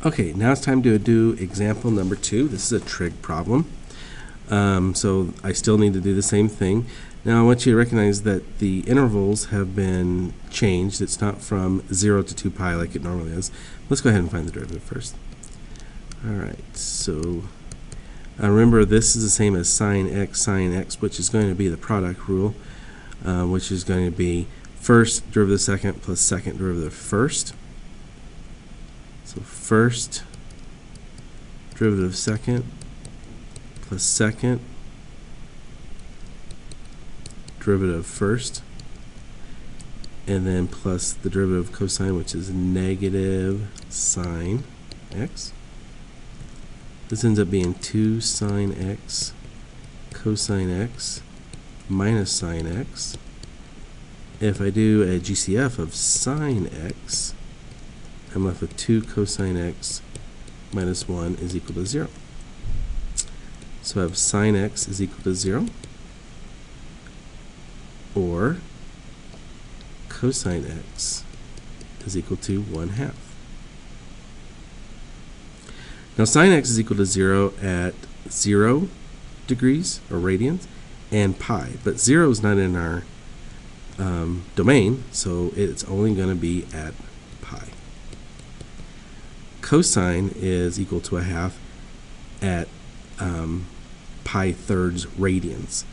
Okay, now it's time to do example number 2. This is a trig problem. So I still need to do the same thing. Now I want you to recognize that the intervals have been changed. It's not from 0 to 2 pi like it normally is. Let's go ahead and find the derivative first. Alright, so remember this is the same as sine x, which is going to be the product rule, which is going to be first derivative second plus second derivative first. So first derivative second plus second derivative first, and then plus the derivative of cosine, which is negative sine x. This ends up being 2 sine x cosine x minus sine x. If I do a GCF of sine x, I'm left with 2 cosine x minus 1 is equal to 0. So I have sine x is equal to 0, or cosine x is equal to 1/2. Now sine x is equal to 0 at 0 degrees, or radians, and pi, but 0 is not in our domain, so it's only going to be at pi. Cosine is equal to 1/2 at pi thirds radians.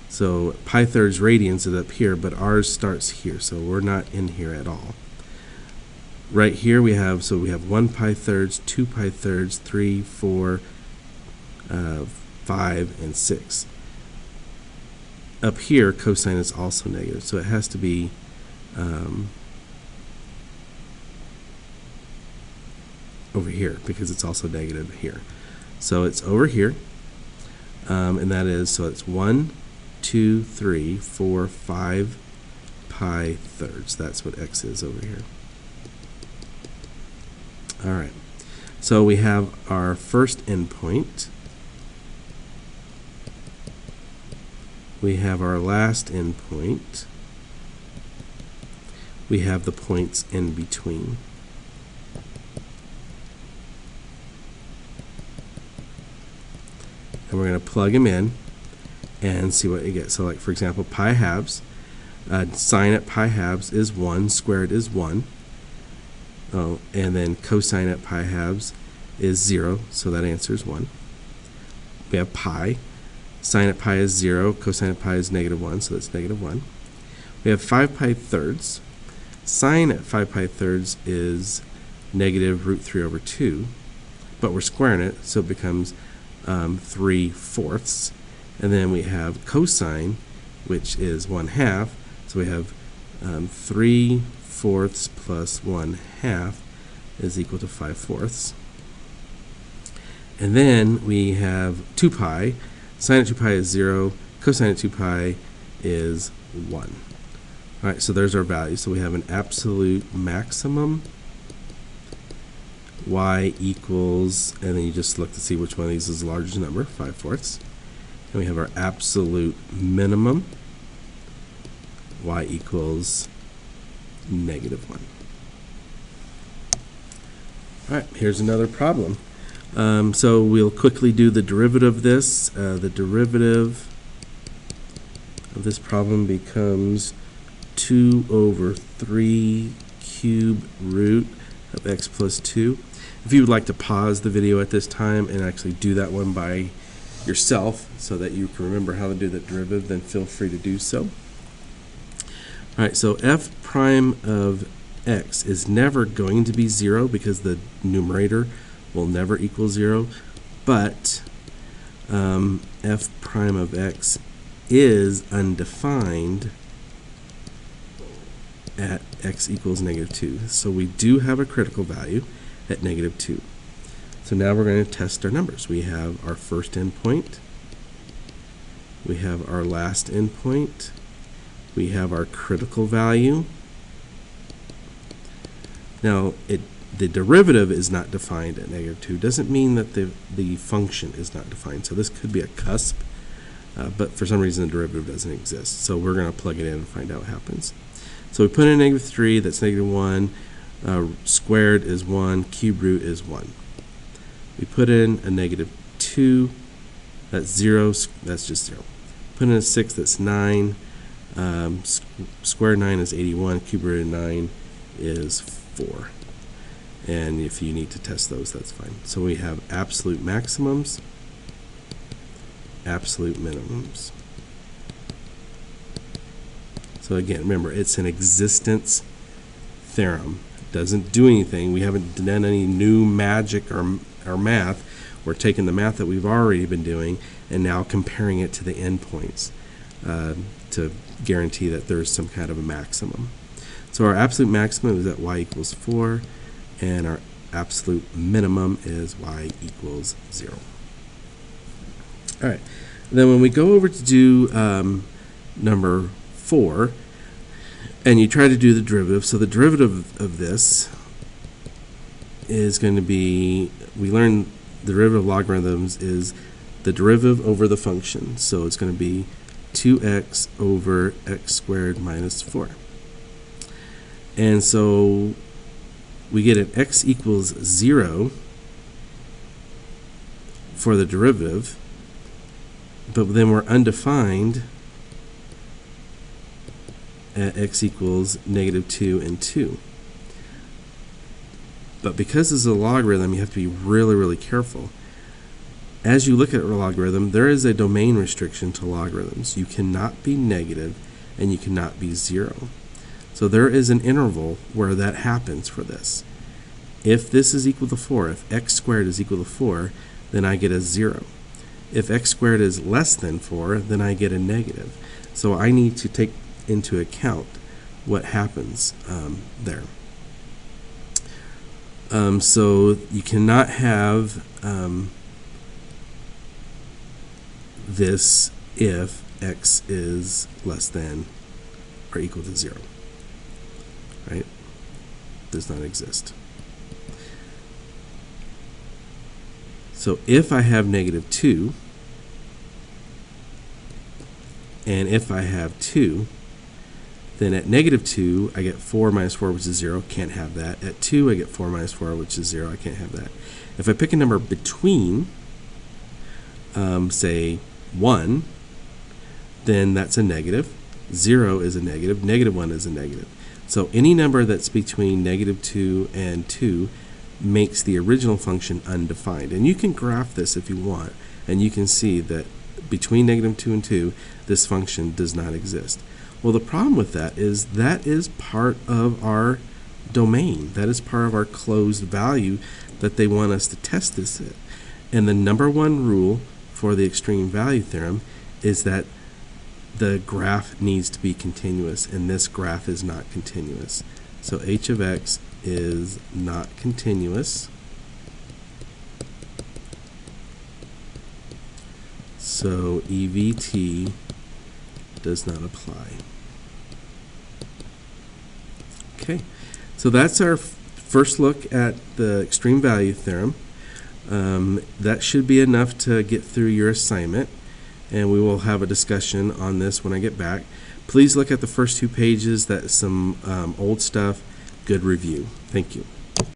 So pi thirds radians is up here, but ours starts here, so we're not in here at all. Right here we have 1 pi thirds, 2 pi thirds, 3, 4, 5, and 6. Up here, cosine is also negative, so it has to be over here because it's also negative here. So it's over here, and that is, so it's 1, 2, 3, 4, 5 pi thirds. That's what x is over here. All right, so we have our first endpoint. We have our last endpoint. We have the points in between. And we're going to plug them in and see what you get. So like, for example, pi halves, sine at pi halves is 1, squared is 1. Oh, and then cosine at pi halves is 0, so that answer is 1. We have pi. Sine at pi is 0, cosine at pi is -1, so that's -1. We have 5 pi thirds. Sine at 5 pi thirds is negative root 3 over 2, but we're squaring it, so it becomes 3/4. And then we have cosine, which is 1/2, so we have 3/4 plus 1/2 is equal to 5/4. And then we have 2 pi. Sine at 2 pi is 0, cosine at 2 pi is 1. All right, so there's our value. So we have an absolute maximum, y equals, and then you just look to see which one of these is the largest number, 5/4. And we have our absolute minimum, y equals -1. All right, here's another problem. So we'll quickly do the derivative of this. The derivative of this problem becomes 2 over 3 cube root of x plus 2. If you would like to pause the video at this time and actually do that one by yourself so that you can remember how to do the derivative, then feel free to do so. All right, so f prime of x is never going to be 0 because the numerator will never equal 0, but f prime of x is undefined at x equals -2. So we do have a critical value at -2. So now we're going to test our numbers. We have our first endpoint, we have our last endpoint, we have our critical value. Now the derivative is not defined at -2. Doesn't mean that the function is not defined. So this could be a cusp, but for some reason the derivative doesn't exist. So we're going to plug it in and find out what happens. So we put in -3, that's -1. Squared is 1, cube root is 1. We put in a -2, that's 0, that's just 0. Put in a 6, that's 9. Square 9 is 81, cube root of 9 is 4. And if you need to test those, that's fine. So we have absolute maximums, absolute minimums. So again, remember, it's an existence theorem. It doesn't do anything. We haven't done any new magic or math. We're taking the math that we've already been doing and now comparing it to the endpoints to guarantee that there's some kind of a maximum. So our absolute maximum is at y equals 4, and our absolute minimum is y equals 0. All right. Then when we go over to do number 4, and you try to do the derivative, so the derivative of this is going to be, we learned the derivative of logarithms is the derivative over the function. So it's going to be 2x over x squared minus 4. And so we get an x equals 0 for the derivative, but then we're undefined at x equals -2 and 2. But because this is a logarithm, you have to be really, really careful. As you look at a logarithm, there is a domain restriction to logarithms. You cannot be negative and you cannot be 0. So there is an interval where that happens for this. If this is equal to 4, if x squared is equal to 4, then I get a 0. If x squared is less than 4, then I get a negative. So I need to take into account what happens there. So you cannot have this if x is less than or equal to 0. Right? Does not exist. So if I have -2, and if I have 2, then at -2, I get 4 minus 4, which is 0. Can't have that. At 2, I get 4 minus 4, which is 0. I can't have that. If I pick a number between, say, 1, then that's a negative. 0 is a negative. -1 is a negative. So any number that's between -2 and 2 makes the original function undefined. And you can graph this if you want, and you can see that between -2 and 2, this function does not exist. Well, the problem with that is part of our domain. That is part of our closed value that they want us to test this at. And the number one rule for the extreme value theorem is that the graph needs to be continuous, and this graph is not continuous. So h of x is not continuous. So EVT does not apply. Okay, so that's our first look at the extreme value theorem. That should be enough to get through your assignment, and we will have a discussion on this when I get back. Please look at the first 2 pages. That's some old stuff. Good review. Thank you.